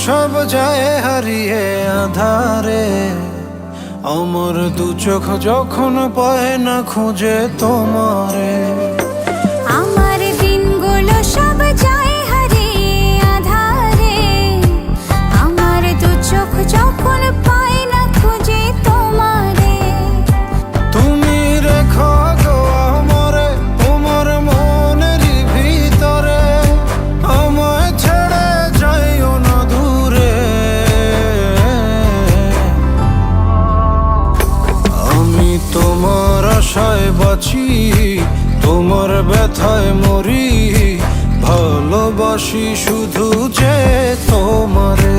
সব যায় হারিয়ে আধারে, আমার দু চোখ যখন পায় না খুঁজে তোমারে। আমার দিনগুলো সব যায় হারিয়ে আঁধারে, আমার দু চোখ যখন পায় না খুঁজে তোমারে। তুমি রেখো গো আমারে তোমার মনের ভিতরে, আমায় ছেড়ে যাইও না দূরে। আমি তোমার আশায় বাঁচি, তোমার ব্যথায় মরি, ভালোবাসি শুধু যে তোমারে।